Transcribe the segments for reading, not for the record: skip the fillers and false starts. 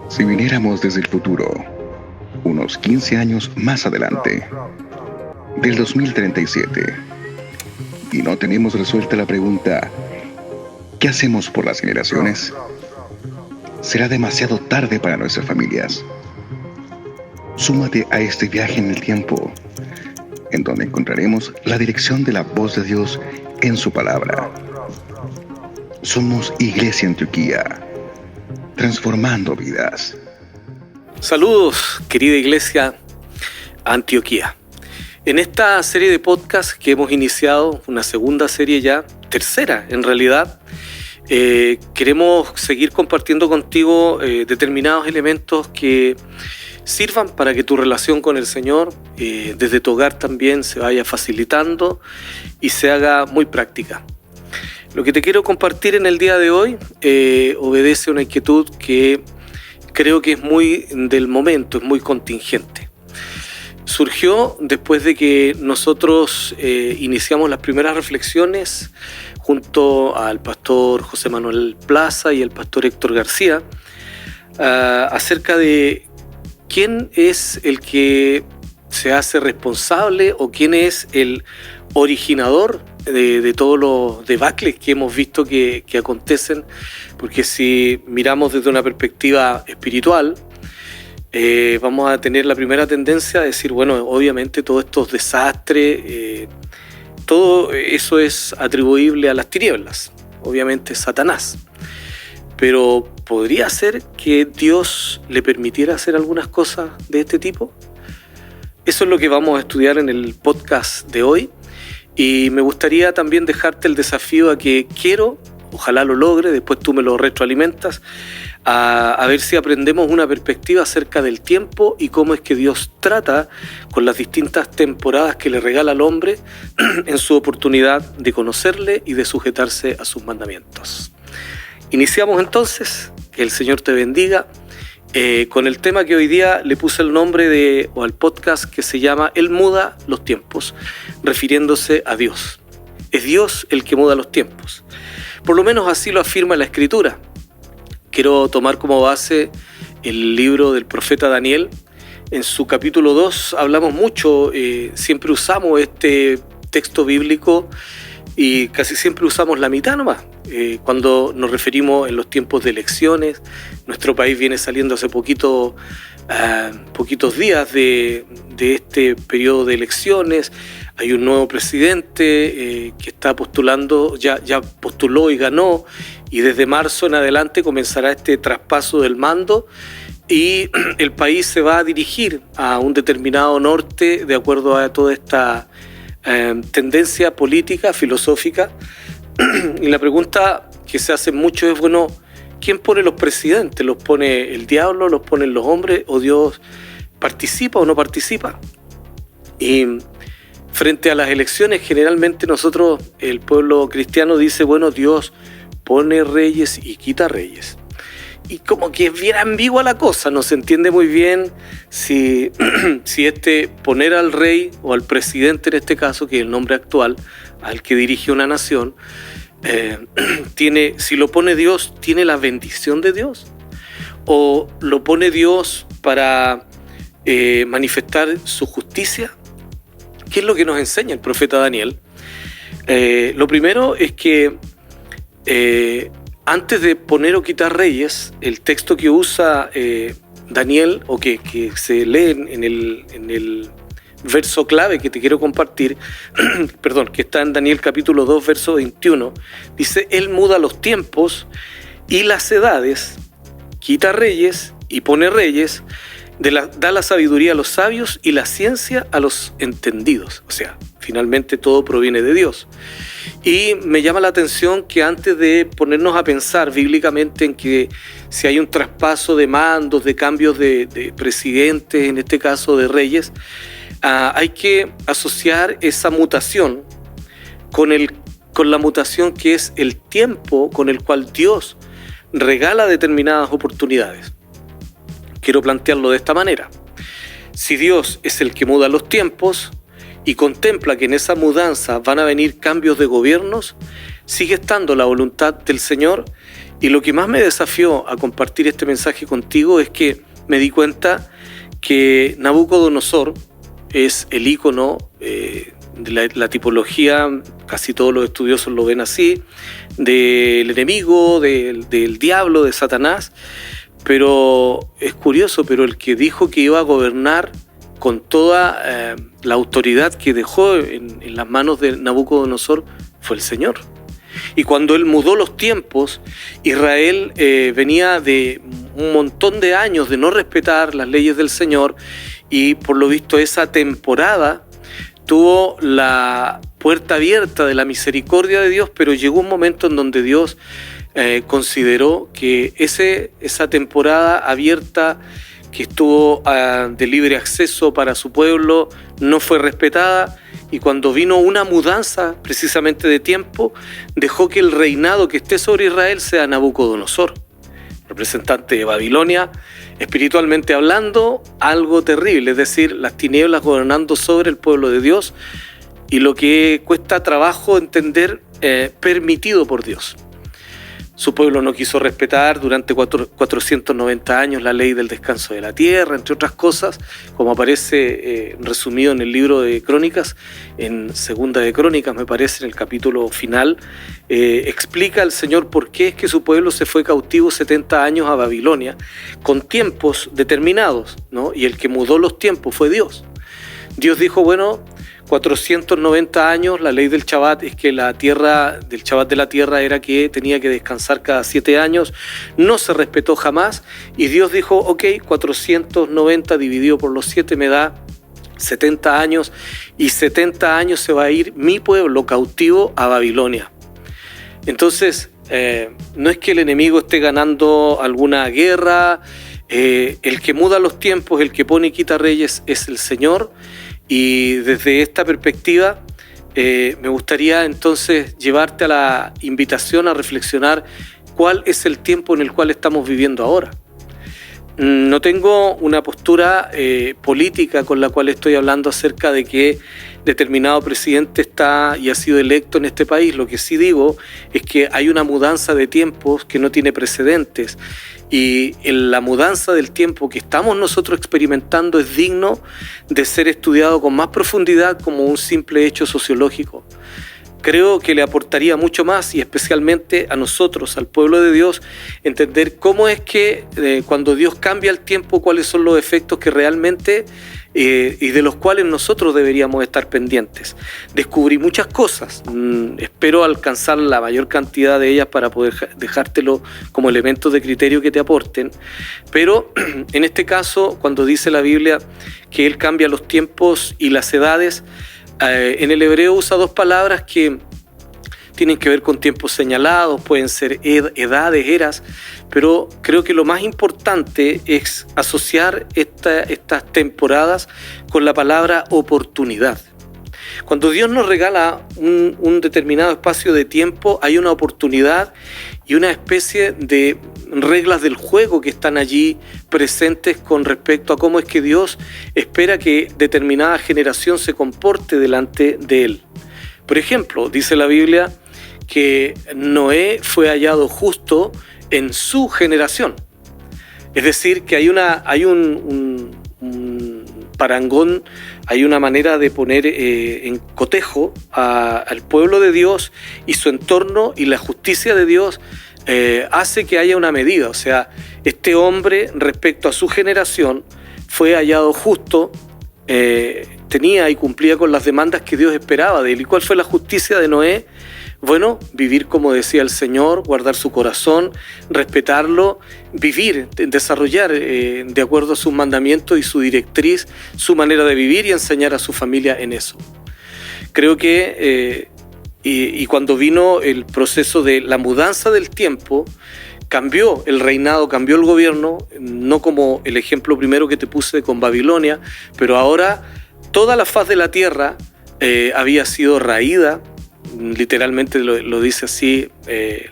Si viniéramos desde el futuro, unos 15 años más adelante, del 2037, y no tenemos resuelta la pregunta, ¿qué hacemos por las generaciones? Será demasiado tarde para nuestras familias. Súmate a este viaje en el tiempo, en donde encontraremos la dirección de la voz de Dios en su palabra. Somos Iglesia Antioquía, transformando vidas. Saludos, querida Iglesia Antioquía. En esta serie de podcasts que hemos iniciado, una segunda serie ya, tercera en realidad, queremos seguir compartiendo contigo determinados elementos que sirvan para que tu relación con el Señor desde tu hogar también se vaya facilitando y se haga muy práctica. Lo que te quiero compartir en el día de hoy obedece a una inquietud que creo que es muy del momento, es muy contingente. Surgió después de que nosotros iniciamos las primeras reflexiones junto al pastor José Manuel Plaza y el pastor Héctor García acerca de quién es el que se hace responsable o quién es el originador de todos los debacles que hemos visto que acontecen, porque si miramos desde una perspectiva espiritual, vamos a tener la primera tendencia a decir, bueno, obviamente todos estos desastres, todo eso es atribuible a las tinieblas, obviamente Satanás. Pero ¿podría ser que Dios le permitiera hacer algunas cosas de este tipo? Eso es lo que vamos a estudiar en el podcast de hoy. Y me gustaría también dejarte el desafío a que ojalá lo logre, después tú me lo retroalimentas, a ver si aprendemos una perspectiva acerca del tiempo y cómo es que Dios trata con las distintas temporadas que le regala al hombre en su oportunidad de conocerle y de sujetarse a sus mandamientos. Iniciamos entonces, que el Señor te bendiga, con el tema que hoy día le puse el nombre al podcast que se llama Él muda los tiempos, refiriéndose a Dios. Es Dios el que muda los tiempos. Por lo menos así lo afirma la Escritura. Quiero tomar como base el libro del profeta Daniel. En su capítulo 2 hablamos mucho, siempre usamos este texto bíblico y casi siempre usamos la mitad nomás. Cuando nos referimos en los tiempos de elecciones, nuestro país viene saliendo hace poquitos días de este periodo de elecciones. Hay un nuevo presidente que está postulando, ya postuló y ganó, y desde marzo en adelante comenzará este traspaso del mando y el país se va a dirigir a un determinado norte de acuerdo a toda esta tendencia política, filosófica. Y la pregunta que se hace mucho es, bueno, ¿quién pone los presidentes? ¿Los pone el diablo? ¿Los ponen los hombres? ¿O Dios participa o no participa? Y frente a las elecciones, generalmente nosotros, el pueblo cristiano dice, bueno, Dios pone reyes y quita reyes. Y como que es bien ambigua la cosa, no se entiende muy bien si poner al rey o al presidente en este caso, que es el nombre actual, al que dirige una nación, si lo pone Dios, ¿tiene la bendición de Dios? ¿O lo pone Dios para manifestar su justicia? ¿Qué es lo que nos enseña el profeta Daniel? Lo primero es que antes de poner o quitar reyes, el texto que usa Daniel, o que se lee en el verso clave que te quiero compartir, que está en Daniel capítulo 2, verso 21, dice, Él muda los tiempos y las edades, quita reyes y pone reyes, da la sabiduría a los sabios y la ciencia a los entendidos. O sea, finalmente todo proviene de Dios. Y me llama la atención que antes de ponernos a pensar bíblicamente en que si hay un traspaso de mandos, de cambios de presidentes, en este caso de reyes, hay que asociar esa mutación con la mutación que es el tiempo con el cual Dios regala determinadas oportunidades. Quiero plantearlo de esta manera. Si Dios es el que muda los tiempos y contempla que en esa mudanza van a venir cambios de gobiernos, sigue estando la voluntad del Señor Y lo que más me desafió a compartir este mensaje contigo es que me di cuenta que Nabucodonosor es el ícono de la tipología, casi todos los estudiosos lo ven así, del enemigo, del diablo, de Satanás. Pero es curioso, pero el que dijo que iba a gobernar con toda la autoridad que dejó en las manos de Nabucodonosor fue el Señor. Y cuando él mudó los tiempos, Israel venía de un montón de años de no respetar las leyes del Señor, y por lo visto esa temporada tuvo la puerta abierta de la misericordia de Dios, pero llegó un momento en donde Dios consideró que esa temporada abierta que estuvo de libre acceso para su pueblo no fue respetada, y cuando vino una mudanza precisamente de tiempo, dejó que el reinado que esté sobre Israel sea Nabucodonosor, representante de Babilonia, espiritualmente hablando, algo terrible, es decir, las tinieblas gobernando sobre el pueblo de Dios, y lo que cuesta trabajo entender, permitido por Dios. Su pueblo no quiso respetar durante 490 años la ley del descanso de la tierra, entre otras cosas, como aparece resumido en el libro de Crónicas, en Segunda de Crónicas, me parece, en el capítulo final, explica el Señor por qué es que su pueblo se fue cautivo 70 años a Babilonia, con tiempos determinados, ¿no? Y el que mudó los tiempos fue Dios. Dios dijo, bueno, 490 años, la ley del Shabbat es que del Shabbat de la tierra era que tenía que descansar cada 7 años, no se respetó jamás, y Dios dijo, ok, 490 dividido por los 7 me da 70 años, y 70 años se va a ir mi pueblo cautivo a Babilonia. Entonces, no es que el enemigo esté ganando alguna guerra, el que muda los tiempos, el que pone y quita reyes es el Señor. Y desde esta perspectiva me gustaría entonces llevarte a la invitación a reflexionar cuál es el tiempo en el cual estamos viviendo ahora. No tengo una postura política con la cual estoy hablando acerca de que determinado presidente está y ha sido electo en este país. Lo que sí digo es que hay una mudanza de tiempos que no tiene precedentes, y en la mudanza del tiempo que estamos nosotros experimentando es digno de ser estudiado con más profundidad como un simple hecho sociológico. Creo que le aportaría mucho más, y especialmente a nosotros, al pueblo de Dios, entender cómo es que cuando Dios cambia el tiempo, cuáles son los efectos que realmente y de los cuales nosotros deberíamos estar pendientes. Descubrí muchas cosas, espero alcanzar la mayor cantidad de ellas para poder dejártelo como elementos de criterio que te aporten, pero en este caso, cuando dice la Biblia que Él cambia los tiempos y las edades, en el hebreo usa dos palabras que tienen que ver con tiempos señalados, pueden ser edades, eras, pero creo que lo más importante es asociar estas temporadas con la palabra oportunidad. Cuando Dios nos regala un determinado espacio de tiempo, hay una oportunidad y una especie de reglas del juego que están allí presentes con respecto a cómo es que Dios espera que determinada generación se comporte delante de Él. Por ejemplo, dice la Biblia que Noé fue hallado justo en su generación. Es decir, que hay un parangón, hay una manera de poner en cotejo al pueblo de Dios y su entorno, y la justicia de Dios hace que haya una medida. O sea, este hombre respecto a su generación fue hallado justo, tenía y cumplía con las demandas que Dios esperaba de él. ¿Y cuál fue la justicia de Noé? Bueno, vivir como decía el Señor, guardar su corazón, respetarlo, vivir, desarrollar de acuerdo a sus mandamientos y su directriz, su manera de vivir, y enseñar a su familia en eso. Creo que y cuando vino el proceso de la mudanza del tiempo, cambió el reinado, cambió el gobierno, no como el ejemplo primero que te puse con Babilonia, pero ahora toda la faz de la tierra había sido raída. Literalmente lo dice así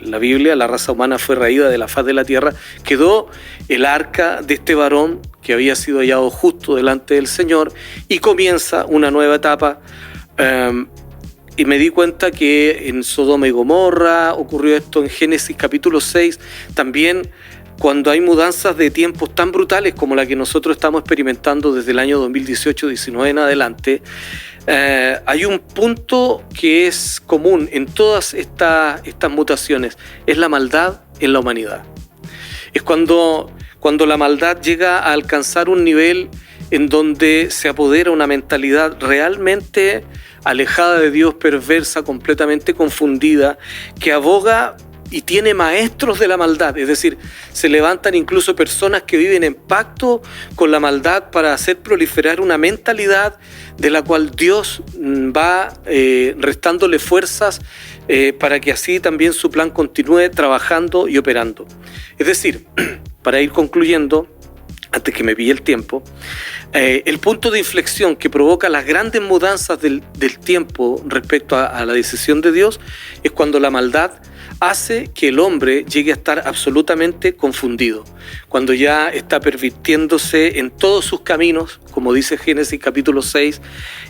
la Biblia, la raza humana fue raída de la faz de la tierra. Quedó el arca de este varón que había sido hallado justo delante del Señor, y comienza una nueva etapa y me di cuenta que en Sodoma y Gomorra ocurrió esto, en Génesis capítulo 6, también cuando hay mudanzas de tiempos tan brutales como la que nosotros estamos experimentando desde el año 2018-19 en adelante, hay un punto que es común en todas estas mutaciones, es la maldad en la humanidad. Es cuando la maldad llega a alcanzar un nivel en donde se apodera una mentalidad realmente alejada de Dios, perversa, completamente confundida, que aboga y tiene maestros de la maldad, es decir, se levantan incluso personas que viven en pacto con la maldad para hacer proliferar una mentalidad de la cual Dios va restándole fuerzas para que así también su plan continúe trabajando y operando. Es decir, para ir concluyendo, antes que me pille el tiempo, el punto de inflexión que provoca las grandes mudanzas del tiempo respecto a la decisión de Dios es cuando la maldad hace que el hombre llegue a estar absolutamente confundido, cuando ya está pervirtiéndose en todos sus caminos, como dice Génesis capítulo 6,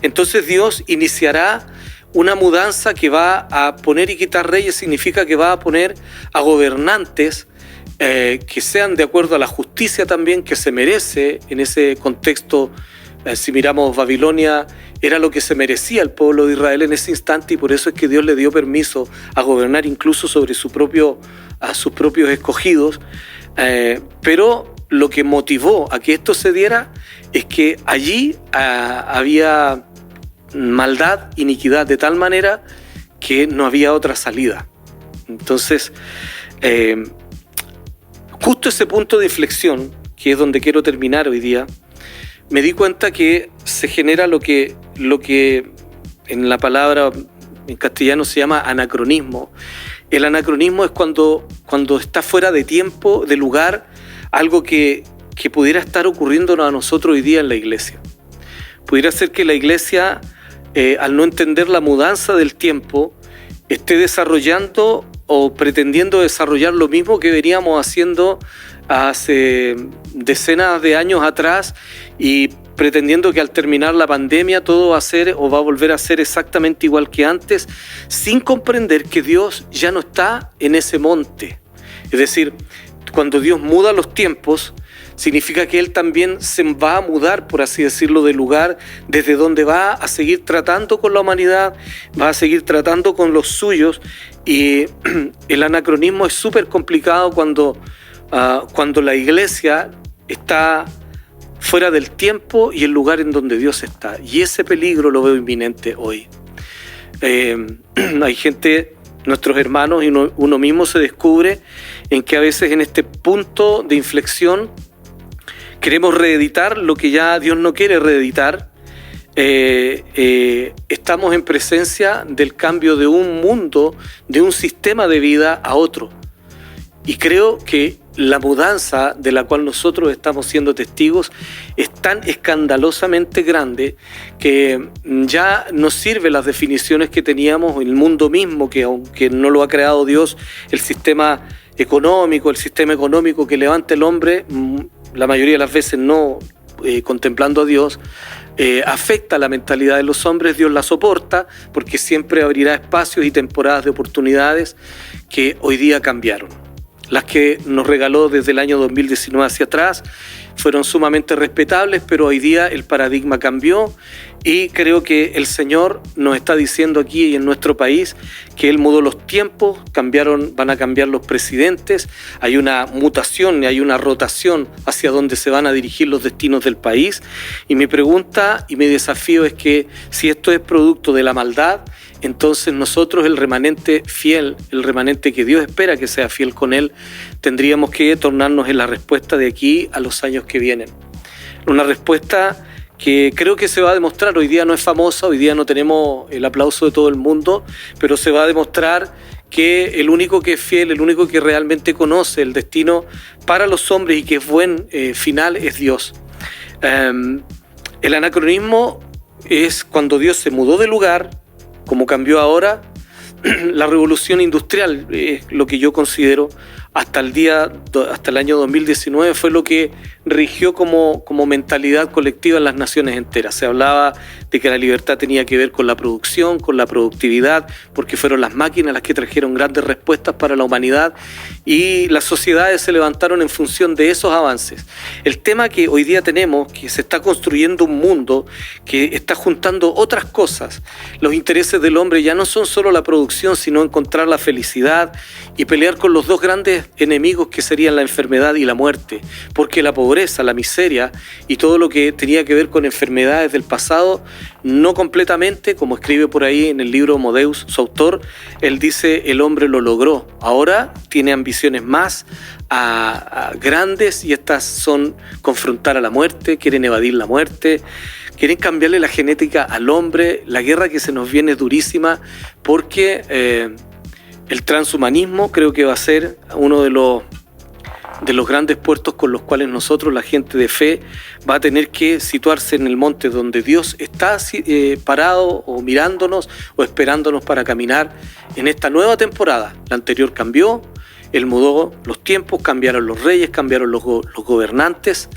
entonces Dios iniciará una mudanza que va a poner y quitar reyes, significa que va a poner a gobernantes que sean de acuerdo a la justicia también que se merece en ese contexto. Si miramos Babilonia, era lo que se merecía el pueblo de Israel en ese instante, y por eso es que Dios le dio permiso a gobernar incluso sobre a sus propios escogidos. Pero lo que motivó a que esto se diera es que allí había maldad, iniquidad, de tal manera que no había otra salida. Entonces, justo ese punto de inflexión, que es donde quiero terminar hoy día, me di cuenta que se genera lo que en la palabra en castellano se llama anacronismo. El anacronismo es cuando está fuera de tiempo, de lugar, algo que pudiera estar ocurriéndonos a nosotros hoy día en la iglesia. Pudiera ser que la iglesia, al no entender la mudanza del tiempo, esté desarrollando o pretendiendo desarrollar lo mismo que veníamos haciendo hace decenas de años atrás, y pretendiendo que al terminar la pandemia todo va a ser o va a volver a ser exactamente igual que antes, sin comprender que Dios ya no está en ese monte. Es decir, cuando Dios muda los tiempos, significa que Él también se va a mudar, por así decirlo, del lugar desde donde va a seguir tratando con la humanidad, va a seguir tratando con los suyos. Y el anacronismo es súper complicado cuando la iglesia está fuera del tiempo y el lugar en donde Dios está. Y ese peligro lo veo inminente hoy. Hay gente, nuestros hermanos y uno mismo se descubre en que a veces en este punto de inflexión queremos reeditar lo que ya Dios no quiere reeditar. Estamos en presencia del cambio de un mundo, de un sistema de vida a otro. Y creo que la mudanza de la cual nosotros estamos siendo testigos es tan escandalosamente grande que ya no sirven las definiciones que teníamos, el mundo mismo, que aunque no lo ha creado Dios, el sistema económico que levanta el hombre, la mayoría de las veces no contemplando a Dios, afecta la mentalidad de los hombres. Dios la soporta porque siempre abrirá espacios y temporadas de oportunidades que hoy día cambiaron. Las que nos regaló desde el año 2019 hacia atrás fueron sumamente respetables, pero hoy día el paradigma cambió y creo que el Señor nos está diciendo aquí y en nuestro país que Él mudó los tiempos, van a cambiar los presidentes, hay una mutación y hay una rotación hacia donde se van a dirigir los destinos del país. Y mi pregunta y mi desafío es que si esto es producto de la maldad, entonces nosotros, el remanente fiel, el remanente que Dios espera que sea fiel con Él, tendríamos que tornarnos en la respuesta de aquí a los años que vienen. Una respuesta que creo que se va a demostrar. Hoy día no es famosa, hoy día no tenemos el aplauso de todo el mundo, pero se va a demostrar que el único que es fiel, el único que realmente conoce el destino para los hombres y que es buen final es Dios. El anacronismo es cuando Dios se mudó de lugar, como cambió ahora. La revolución industrial es lo que yo considero hasta el año 2019 fue lo que rigió como mentalidad colectiva en las naciones enteras. Se hablaba de que la libertad tenía que ver con la producción, con la productividad, porque fueron las máquinas las que trajeron grandes respuestas para la humanidad y las sociedades se levantaron en función de esos avances. El tema que hoy día tenemos, que se está construyendo un mundo que está juntando otras cosas. Los intereses del hombre ya no son solo la producción, sino encontrar la felicidad y pelear con los dos grandes enemigos que serían la enfermedad y la muerte, porque la pobreza, la miseria y todo lo que tenía que ver con enfermedades del pasado, no completamente, como escribe por ahí en el libro Modeus, su autor, él dice, el hombre lo logró, ahora tiene ambiciones más grandes y estas son confrontar a la muerte, quieren evadir la muerte, quieren cambiarle la genética al hombre. La guerra que se nos viene es durísima porque el transhumanismo creo que va a ser uno de los grandes puertos con los cuales nosotros, la gente de fe, va a tener que situarse en el monte donde Dios está parado o mirándonos o esperándonos para caminar en esta nueva temporada. La anterior cambió, Él mudó los tiempos, cambiaron los reyes, cambiaron los gobernantes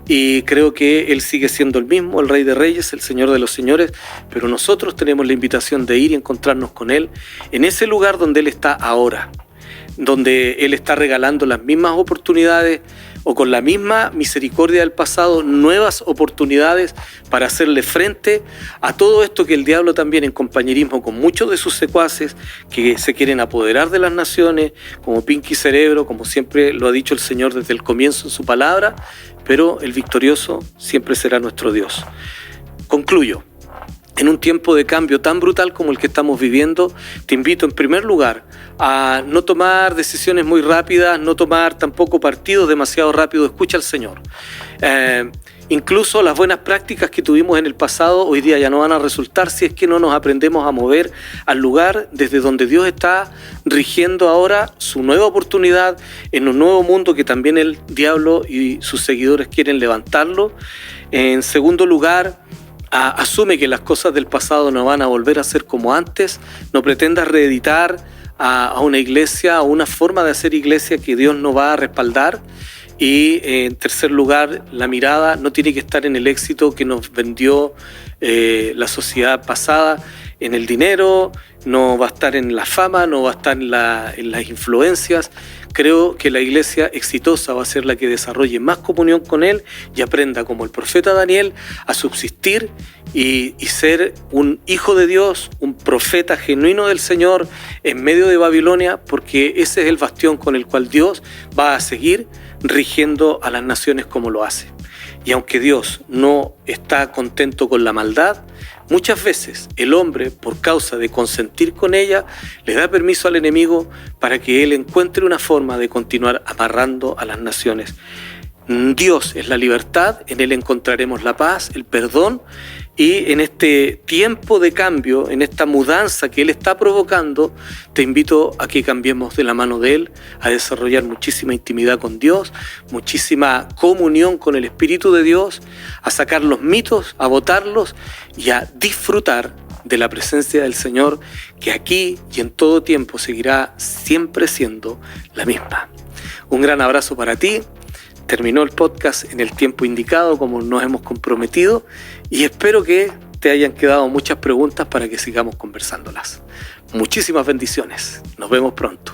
y creo que Él sigue siendo el mismo, el Rey de Reyes, el Señor de los Señores, pero nosotros tenemos la invitación de ir y encontrarnos con Él en ese lugar donde Él está ahora, donde Él está regalando las mismas oportunidades o con la misma misericordia del pasado, nuevas oportunidades para hacerle frente a todo esto que el diablo también en compañerismo con muchos de sus secuaces que se quieren apoderar de las naciones, como Pinky Cerebro, como siempre lo ha dicho el Señor desde el comienzo en su palabra, pero el victorioso siempre será nuestro Dios. Concluyo. En un tiempo de cambio tan brutal como el que estamos viviendo, te invito en primer lugar a no tomar decisiones muy rápidas, no tomar tampoco partidos demasiado rápido. Escucha al Señor. Incluso las buenas prácticas que tuvimos en el pasado hoy día ya no van a resultar si es que no nos aprendemos a mover al lugar desde donde Dios está rigiendo ahora su nueva oportunidad en un nuevo mundo que también el diablo y sus seguidores quieren levantarlo. En segundo lugar, asume que las cosas del pasado no van a volver a ser como antes. No pretendas reeditar a una iglesia, a una forma de hacer iglesia que Dios no va a respaldar. Y en tercer lugar, la mirada no tiene que estar en el éxito que nos vendió la sociedad pasada, en el dinero, no va a estar en la fama, no va a estar en las influencias. Creo que la iglesia exitosa va a ser la que desarrolle más comunión con Él y aprenda, como el profeta Daniel, a subsistir y ser un hijo de Dios, un profeta genuino del Señor en medio de Babilonia, porque ese es el bastión con el cual Dios va a seguir rigiendo a las naciones como lo hace. Y aunque Dios no está contento con la maldad, muchas veces el hombre, por causa de consentir con ella, le da permiso al enemigo para que él encuentre una forma de continuar amarrando a las naciones. Dios es la libertad, en Él encontraremos la paz, el perdón, y en este tiempo de cambio, en esta mudanza que Él está provocando, te invito a que cambiemos de la mano de Él, a desarrollar muchísima intimidad con Dios, muchísima comunión con el Espíritu de Dios, a sacar los mitos, a botarlos y a disfrutar de la presencia del Señor, que aquí y en todo tiempo seguirá siempre siendo la misma. Un gran abrazo para ti. Terminó el podcast en el tiempo indicado, como nos hemos comprometido, y espero que te hayan quedado muchas preguntas para que sigamos conversándolas. Muchísimas bendiciones. Nos vemos pronto.